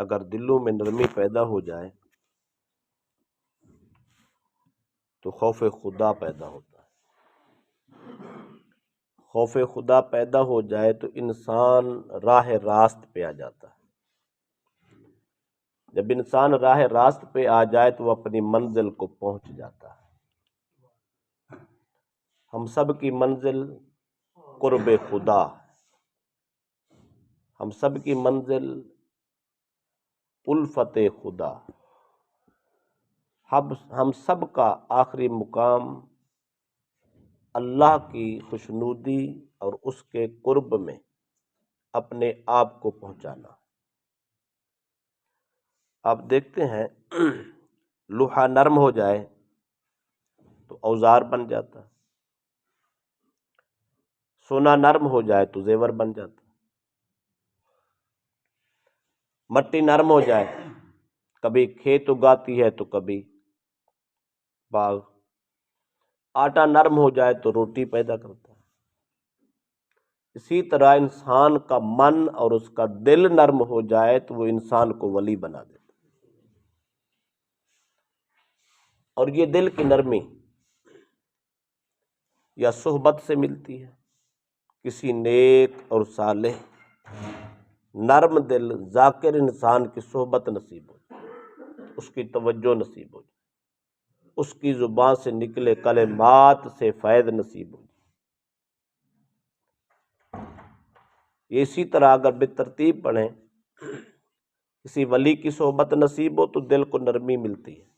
اگر دلوں میں نرمی پیدا ہو جائے تو خوف خدا پیدا ہوتا ہے۔ خوف خدا پیدا ہو جائے تو انسان راہ راست پہ آ جاتا ہے۔ جب انسان راہ راست پہ آ جائے تو وہ اپنی منزل کو پہنچ جاتا ہے۔ ہم سب کی منزل قرب خدا، ہم سب کی منزل الفت خدا، ہم سب کا آخری مقام اللہ کی خوشنودی اور اس کے قرب میں اپنے آپ کو پہنچانا۔ آپ دیکھتے ہیں لوہا نرم ہو جائے تو اوزار بن جاتا ہے، سونا نرم ہو جائے تو زیور بن جاتا ہے، مٹی نرم ہو جائے کبھی کھیت اگاتی ہے تو کبھی باغ، آٹا نرم ہو جائے تو روٹی پیدا کرتا ہے۔ اسی طرح انسان کا من اور اس کا دل نرم ہو جائے تو وہ انسان کو ولی بنا دیتا ہے۔ اور یہ دل کی نرمی یا صحبت سے ملتی ہے۔ کسی نیک اور صالح نرم دل ذاکر انسان کی صحبت نصیب ہو جائے، اس کی توجہ نصیب ہو جائے، اس کی زبان سے نکلے کلمات سے فیض نصیب ہو جائے۔ یہ اسی طرح اگر بالترتیب پڑھیں، کسی ولی کی صحبت نصیب ہو تو دل کو نرمی ملتی ہے،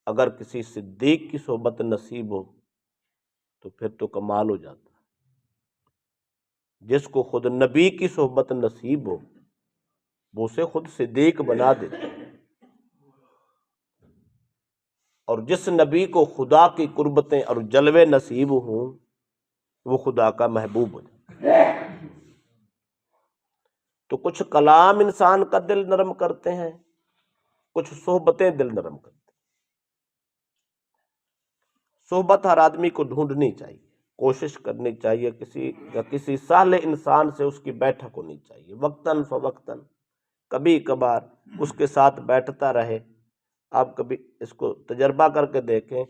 اگر کسی صدیق کی صحبت نصیب ہو تو پھر تو کمال ہو جاتا ہے۔ جس کو خود نبی کی صحبت نصیب ہو وہ اسے خود صدیق بنا دیتا ہے، اور جس نبی کو خدا کی قربتیں اور جلوے نصیب ہوں وہ خدا کا محبوب ہو جاتا ہے۔ تو کچھ کلام انسان کا دل نرم کرتے ہیں، کچھ صحبتیں دل نرم کرتے ہیں۔ صحبت ہر آدمی کو ڈھونڈنی چاہیے، کوشش کرنی چاہیے، کسی صالح انسان سے اس کی بیٹھک ہونی چاہیے، وقتاً فوقتاً، کبھی کبھار اس کے ساتھ بیٹھتا رہے۔ آپ کبھی اس کو تجربہ کر کے دیکھیں،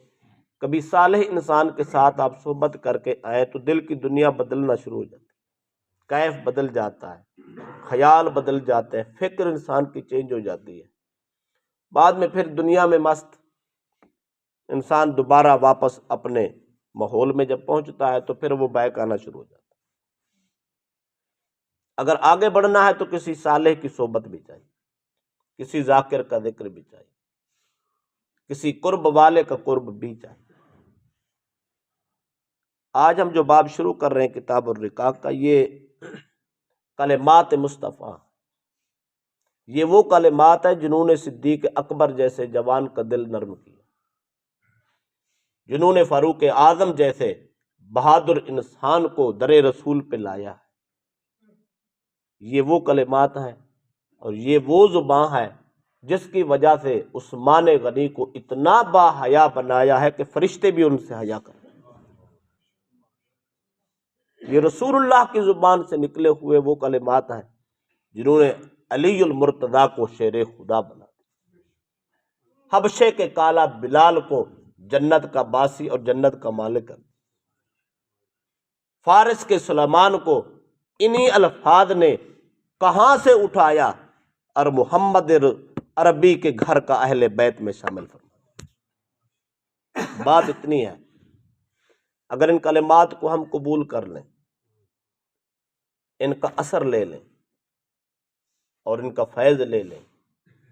کبھی صالح انسان کے ساتھ آپ صحبت کر کے آئے تو دل کی دنیا بدلنا شروع ہو جاتی ہے، کیف بدل جاتا ہے، خیال بدل جاتے ہیں، فکر انسان کی چینج ہو جاتی ہے۔ بعد میں پھر دنیا میں مست انسان دوبارہ واپس اپنے ماحول میں جب پہنچتا ہے تو پھر وہ بیک آنا شروع ہو جاتا ہے۔ اگر آگے بڑھنا ہے تو کسی صالح کی صحبت بھی چاہیے، کسی ذاکر کا ذکر بھی چاہیے، کسی قرب والے کا قرب بھی چاہیے۔ آج ہم جو باب شروع کر رہے ہیں کتاب الرقاق کا، یہ کلمات مصطفیٰ، یہ وہ کلمات ہیں جنہوں نے صدیق اکبر جیسے جوان کا دل نرم کیا، جنہوں نے فاروق اعظم جیسے بہادر انسان کو در رسول پہ لایا ہے۔ یہ وہ کلمات ہیں اور یہ وہ زباں ہے جس کی وجہ سے عثمان غنی کو اتنا با حیا بنایا ہے کہ فرشتے بھی ان سے حیا کرتے ہیں۔ یہ رسول اللہ کی زبان سے نکلے ہوئے وہ کلمات ہیں جنہوں نے علی المرتضیٰ کو شیر خدا بنا دیا، حبشے کے کالا بلال کو جنت کا باسی اور جنت کا مالک کر دیا، فارس کے سلیمان کو انہی الفاظ نے کہاں سے اٹھایا اور محمد عربی کے گھر کا اہل بیت میں شامل فرمایا۔ بات اتنی ہے، اگر ان کلمات کو ہم قبول کر لیں، ان کا اثر لے لیں اور ان کا فیض لے لیں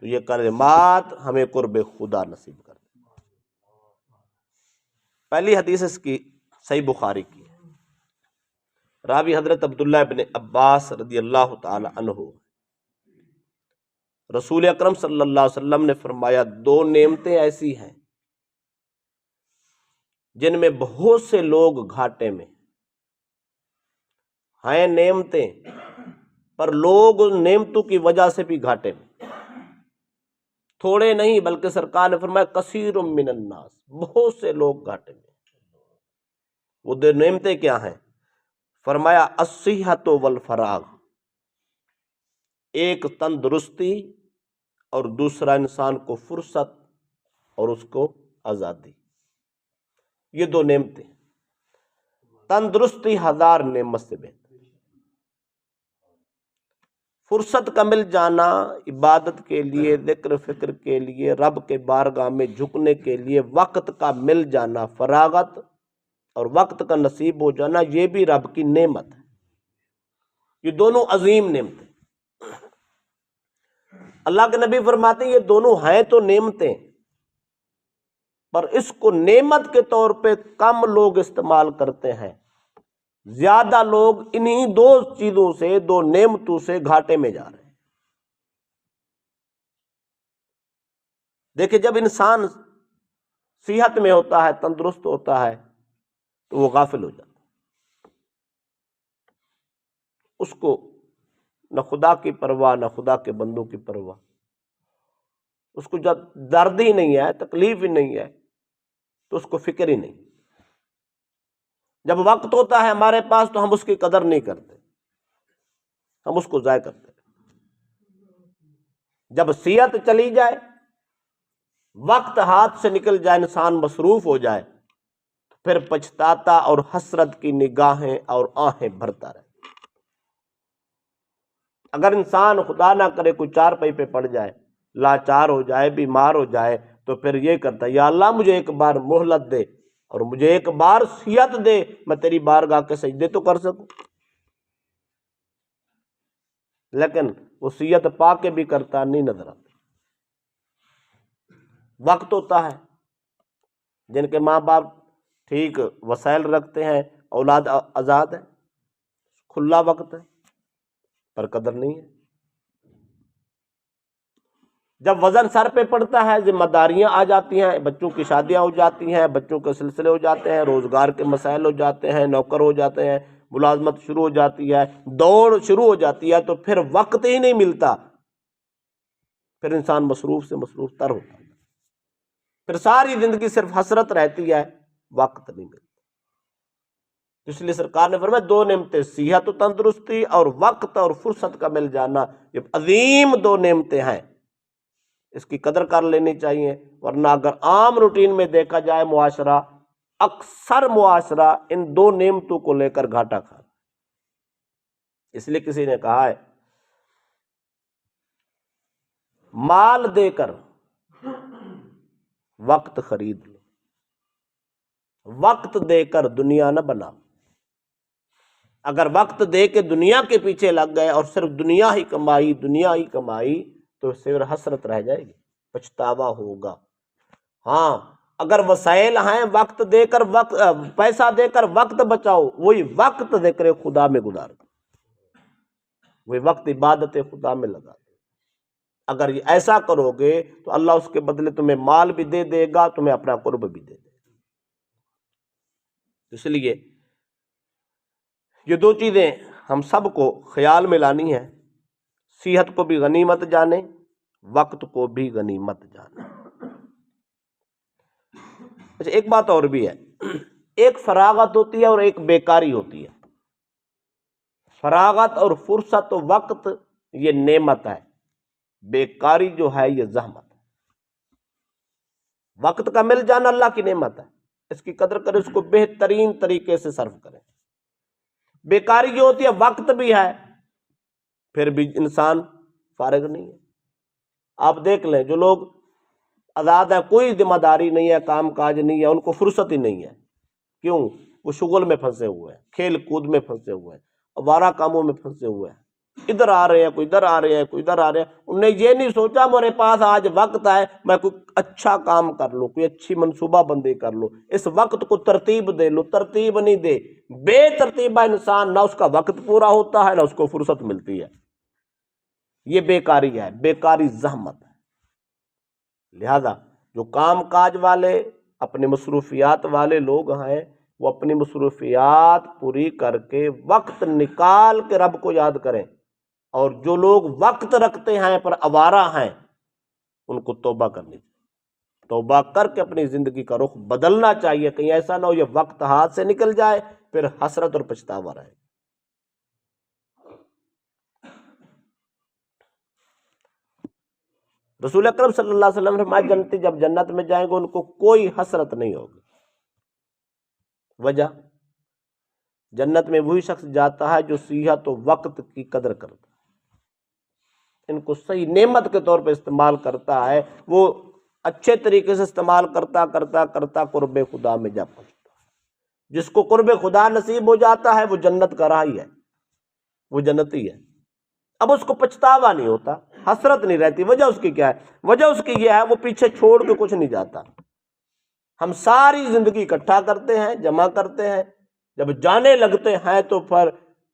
تو یہ کلمات ہمیں قرب خدا نصیب کر دیں۔ پہلی حدیث اس کی صحیح بخاری کی ہے، راوی حضرت عبداللہ ابن عباس رضی اللہ تعالی عنہ۔ رسول اکرم صلی اللہ علیہ وسلم نے فرمایا، دو نعمتیں ایسی ہیں جن میں بہت سے لوگ گھاٹے میں ہیں، نعمتیں پر لوگ ان نعمتوں کی وجہ سے بھی گھاٹے میں، تھوڑے نہیں بلکہ سرکار نے فرمایا کثیر من الناس، بہت سے لوگ گھاٹے میں۔ وہ دو نعمتیں کیا ہیں؟ فرمایا الصحت والفراغ، ایک تندرستی اور دوسرا انسان کو فرصت اور اس کو آزادی، یہ دو نعمتیں۔ تندرستی 1000 نعمت سے بہتر، فرصت کا مل جانا عبادت کے لیے، ذکر فکر کے لیے، رب کے بارگاہ میں جھکنے کے لیے وقت کا مل جانا، فراغت اور وقت کا نصیب ہو جانا، یہ بھی رب کی نعمت ہے۔ یہ دونوں عظیم نعمتیں، اللہ کے نبی فرماتے ہیں یہ دونوں ہیں تو نعمتیں، پر اس کو نعمت کے طور پہ کم لوگ استعمال کرتے ہیں، زیادہ لوگ انہی دو چیزوں سے، دو نعمتوں سے گھاٹے میں جا رہے ہیں۔ دیکھیں، جب انسان صحت میں ہوتا ہے، تندرست ہوتا ہے، تو وہ غافل ہو جاتا ہے، اس کو نہ خدا کی پرواہ نہ خدا کے بندوں کی پرواہ، اس کو جب درد ہی نہیں ہے، تکلیف ہی نہیں ہے، تو اس کو فکر ہی نہیں۔ جب وقت ہوتا ہے ہمارے پاس تو ہم اس کی قدر نہیں کرتے، ہم اس کو ضائع کرتے۔ جب صحت چلی جائے، وقت ہاتھ سے نکل جائے، انسان مصروف ہو جائے، پھر پچھتاتا اور حسرت کی نگاہیں اور آہیں بھرتا رہے۔ اگر انسان خدا نہ کرے کوئی چارپائی پہ پڑ جائے، لاچار ہو جائے، بیمار ہو جائے، تو پھر یہ کرتا ہے، یا اللہ مجھے ایک بار مہلت دے اور مجھے ایک بار صحت دے، میں تیری بارگاہ کے سجدے تو کر سکوں۔ لیکن وہ صحت پا کے بھی کرتا نہیں نظر آتا۔ وقت ہوتا ہے، جن کے ماں باپ ٹھیک وسائل رکھتے ہیں، اولاد آزاد ہے، کھلا وقت ہے، پر قدر نہیں ہے۔ جب وزن سر پہ پڑتا ہے، ذمہ داریاں آ جاتی ہیں، بچوں کی شادیاں ہو جاتی ہیں، بچوں کے سلسلے ہو جاتے ہیں، روزگار کے مسائل ہو جاتے ہیں، نوکر ہو جاتے ہیں، ملازمت شروع ہو جاتی ہے، دوڑ شروع ہو جاتی ہے، تو پھر وقت ہی نہیں ملتا، پھر انسان مصروف سے مصروف تر ہوتا ہے، پھر ساری زندگی صرف حسرت رہتی ہے، وقت نہیں ملتا۔ اس لیے سرکار نے فرمایا دو نعمتیں، صحت و تندرستی اور وقت اور فرصت کا مل جانا، یہ عظیم دو نعمتیں ہیں، اس کی قدر کر لینی چاہیے۔ ورنہ اگر عام روٹین میں دیکھا جائے معاشرہ، اکثر معاشرہ ان دو نعمتوں کو لے کر گھاٹا کھا، اس لیے کسی نے کہا ہے مال دے کر وقت خرید لو، وقت دے کر دنیا نہ بنا۔ اگر وقت دے کے دنیا کے پیچھے لگ گئے اور صرف دنیا ہی کمائی، دنیا ہی کمائی، تو صرف حسرت رہ جائے گی، پچھتاوا ہوگا۔ ہاں، اگر وسائل ہیں، وقت دے کر پیسہ دے کر وقت بچاؤ، وہی وقت ذکر خدا میں گزار دو، وہی وقت عبادت خدا میں لگا دو۔ اگر یہ ایسا کرو گے تو اللہ اس کے بدلے تمہیں مال بھی دے دے گا، تمہیں اپنا قرب بھی دے دے گا۔ اس لیے یہ دو چیزیں ہم سب کو خیال میں لانی ہے، صحت کو بھی غنیمت جانے، وقت کو بھی غنیمت جانے۔ اچھا، ایک بات اور بھی ہے، ایک فراغت ہوتی ہے اور ایک بیکاری ہوتی ہے۔ فراغت اور فرصت و وقت یہ نعمت ہے، بیکاری جو ہے یہ زحمت ہے۔ وقت کا مل جانا اللہ کی نعمت ہے، اس کی قدر کریں، اس کو بہترین طریقے سے صرف کریں۔ بیکاری جو ہوتی ہے، وقت بھی ہے پھر بھی انسان فارغ نہیں ہے۔ آپ دیکھ لیں، جو لوگ آزاد ہیں، کوئی ذمہ داری نہیں ہے، کام کاج نہیں ہے، ان کو فرصت ہی نہیں ہے۔ کیوں؟ وہ شغل میں پھنسے ہوئے ہیں، کھیل کود میں پھنسے ہوئے ہیں، آوارہ کاموں میں پھنسے ہوئے ہیں، ادھر آ رہے ہیں، کوئی ادھر آ رہے ہیں، کوئی ادھر آ رہے ہیں۔ انہوں نے یہ نہیں سوچا میرے پاس آج وقت ہے، میں کوئی اچھا کام کر لوں، کوئی اچھی منصوبہ بندی کر لوں، اس وقت کو ترتیب دے لوں۔ ترتیب نہیں دے، بے ترتیبہ انسان، نہ اس کا وقت پورا ہوتا ہے نہ اس کو فرصت ملتی ہے۔ یہ بیکاری ہے، بیکاری زحمت ہے۔ لہذا جو کام کاج والے، اپنے مصروفیات والے لوگ ہیں، وہ اپنی مصروفیات پوری کر کے وقت نکال کے رب کو یاد کریں، اور جو لوگ وقت رکھتے ہیں پر آوارہ ہیں، ان کو توبہ کرنی چاہیے، توبہ کر کے اپنی زندگی کا رخ بدلنا چاہیے، کہیں ایسا نہ ہو یہ وقت ہاتھ سے نکل جائے پھر حسرت اور پچھتاوا رہے۔ رسول اکرم صلی اللہ علیہ وسلم نے فرمایا جنتی جب جنت میں جائیں گے ان کو کوئی حسرت نہیں ہوگی. وجہ جنت میں وہی شخص جاتا ہے جو صحت و وقت کی قدر کرتا ہے، ان کو صحیح نعمت کے طور پہ استعمال کرتا ہے، وہ اچھے طریقے سے استعمال کرتا کرتا کرتا قرب خدا میں جا پہنچتا ہے. جس کو قرب خدا نصیب ہو جاتا ہے وہ جنت کا راہی ہے، وہ جنتی ہے. اب اس کو پچھتاوا نہیں ہوتا، حسرت نہیں رہتی. وجہ اس کی کیا ہے؟ وجہ اس کی یہ ہے وہ پیچھے چھوڑ کے کچھ نہیں جاتا. ہم ساری زندگی اکٹھا کرتے ہیں، جمع کرتے ہیں، جب جانے لگتے ہیں تو پھر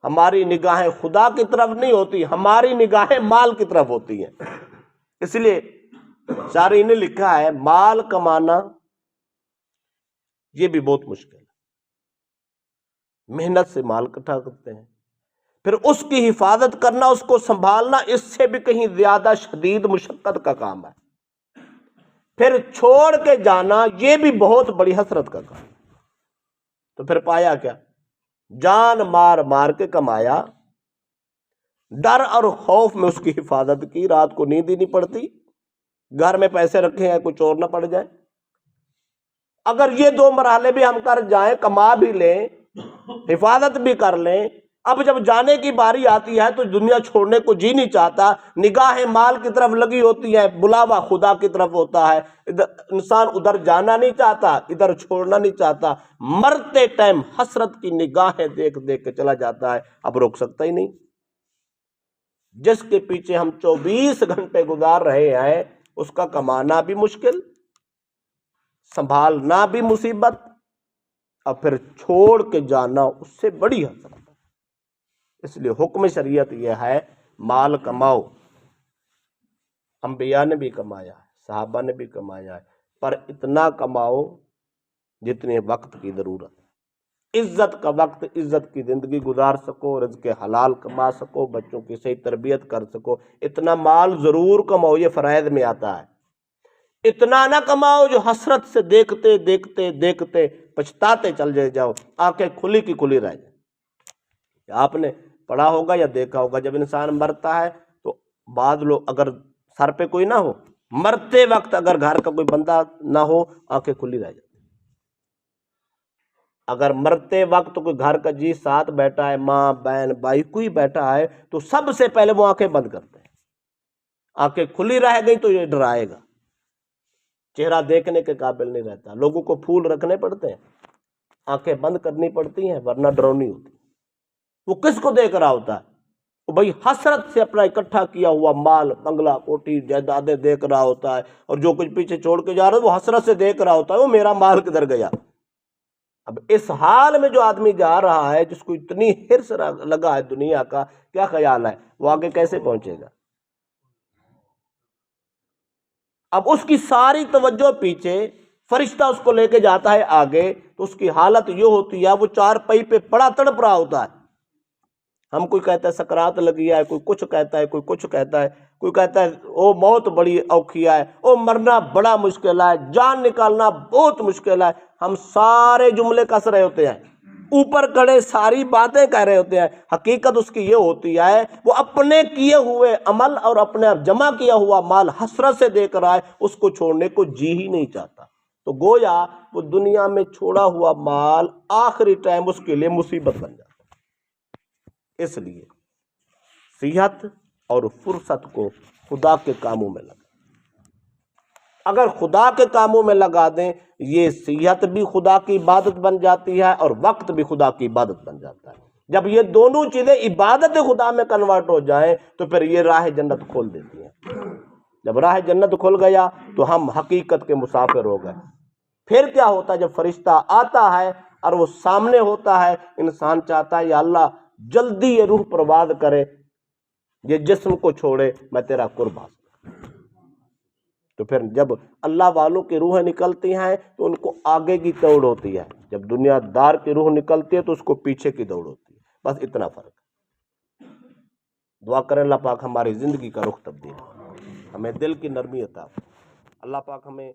ہماری نگاہیں خدا کی طرف نہیں ہوتی، ہماری نگاہیں مال کی طرف ہوتی ہیں. اس لیے شارحین نے لکھا ہے مال کمانا یہ بھی بہت مشکل ہے. محنت سے مال اکٹھا کرتے ہیں، پھر اس کی حفاظت کرنا، اس کو سنبھالنا اس سے بھی کہیں زیادہ شدید مشقت کا کام ہے. پھر چھوڑ کے جانا یہ بھی بہت بڑی حسرت کا کام. تو پھر پایا کیا؟ جان مار مار کے کمایا، ڈر اور خوف میں اس کی حفاظت کی، رات کو نیند ہی نہیں پڑتی، گھر میں پیسے رکھے ہیں کوئی چور نہ پڑ جائے. اگر یہ دو مرحلے بھی ہم کر جائیں، کما بھی لیں، حفاظت بھی کر لیں، اب جب جانے کی باری آتی ہے تو دنیا چھوڑنے کو جی نہیں چاہتا، نگاہیں مال کی طرف لگی ہوتی ہے، بلاوا خدا کی طرف ہوتا ہے. انسان ادھر جانا نہیں چاہتا، ادھر چھوڑنا نہیں چاہتا، مرتے ٹائم حسرت کی نگاہیں دیکھ دیکھ کے چلا جاتا ہے، اب روک سکتا ہی نہیں. جس کے پیچھے ہم 24 گھنٹے گزار رہے ہیں اس کا کمانا بھی مشکل، سنبھالنا بھی مصیبت، اور پھر چھوڑ کے جانا اس سے بڑی حسرت. اس لیے حکم شریعت یہ ہے مال کماؤ. انبیاء نے بھی کمایا ہے، صحابہ نے بھی کمایا ہے، پر اتنا کماؤ جتنے وقت کی ضرورت ہے. عزت کا وقت، عزت کی زندگی گزار سکو، رزق حلال کما سکو، بچوں کی صحیح تربیت کر سکو. اتنا مال ضرور کماؤ، یہ فرائض میں آتا ہے. اتنا نہ کماؤ جو حسرت سے دیکھتے دیکھتے دیکھتے پچھتاتے چل جاؤ، آنکھیں کھلی کی کھلی رہ جائیں. آپ نے پڑھا ہوگا یا دیکھا ہوگا جب انسان مرتا ہے تو بعض لوگ اگر سر پہ کوئی نہ ہو، مرتے وقت اگر گھر کا کوئی بندہ نہ ہو، آنکھیں کھلی رہ جاتی. اگر مرتے وقت کوئی گھر کا جی ساتھ بیٹھا ہے، ماں بہن بھائی کوئی بیٹھا ہے، تو سب سے پہلے وہ آنکھیں بند کرتے ہیں. آنکھیں کھلی رہ گئی تو یہ ڈرائے گا، چہرہ دیکھنے کے قابل نہیں رہتا. لوگوں کو پھول رکھنے پڑتے ہیں، آنکھیں بند کرنی پڑتی ہیں ورنہ ڈرونی ہوتی. وہ کس کو دیکھ رہا ہوتا ہے؟ وہ بھائی حسرت سے اپنا اکٹھا کیا ہوا مال، بنگلہ کوٹھی جائیدادیں دیکھ رہا ہوتا ہے، اور جو کچھ پیچھے چھوڑ کے جا رہا ہے وہ حسرت سے دیکھ رہا ہوتا ہے وہ میرا مال کدھر گیا. اب اس حال میں جو آدمی جا رہا ہے، جس کو اتنی حرص لگا ہے دنیا کا، کیا خیال ہے وہ آگے کیسے پہنچے گا؟ اب اس کی ساری توجہ پیچھے، فرشتہ اس کو لے کے جاتا ہے آگے، تو اس کی حالت یہ ہوتی ہے وہ چارپائی پہ پڑا تڑپ رہا ہوتا ہے. ہم کوئی کہتا ہے سکرات لگی ہے، کوئی کچھ کہتا ہے، کوئی کچھ کہتا ہے، کوئی کہتا ہے او موت بڑی اوکھیا ہے، او مرنا بڑا مشکل ہے، جان نکالنا بہت مشکل ہے. ہم سارے جملے کس رہے ہوتے ہیں، اوپر کھڑے ساری باتیں کہہ رہے ہوتے ہیں. حقیقت اس کی یہ ہوتی ہے وہ اپنے کیے ہوئے عمل اور اپنے جمع کیا ہوا مال حسرت سے دیکھ رہا ہے، اس کو چھوڑنے کو جی ہی نہیں چاہتا. تو گویا وہ دنیا میں چھوڑا ہوا مال آخری ٹائم اس کے لیے مصیبت بن جاتا. اس لیے صحت اور فرصت کو خدا کے کاموں میں لگا. اگر خدا کے کاموں میں لگا دیں، یہ صحت بھی خدا کی عبادت بن جاتی ہے اور وقت بھی خدا کی عبادت بن جاتا ہے. جب یہ دونوں چیزیں عبادت خدا میں کنورٹ ہو جائیں تو پھر یہ راہ جنت کھول دیتی ہیں. جب راہ جنت کھل گیا تو ہم حقیقت کے مسافر ہو گئے. پھر کیا ہوتا ہے؟ جب فرشتہ آتا ہے اور وہ سامنے ہوتا ہے، انسان چاہتا ہے یا اللہ جلدی یہ روح پرواز کرے، یہ جسم کو چھوڑے، میں تیرا قرب حاصل. تو پھر جب اللہ والوں کی روحیں نکلتی ہیں تو ان کو آگے کی دوڑ ہوتی ہے، جب دنیا دار کی روح نکلتی ہے تو اس کو پیچھے کی دوڑ ہوتی ہے. بس اتنا فرق ہے. دعا کریں اللہ پاک ہماری زندگی کا رخ تبدیل، ہمیں دل کی نرمی عطا. اللہ پاک ہمیں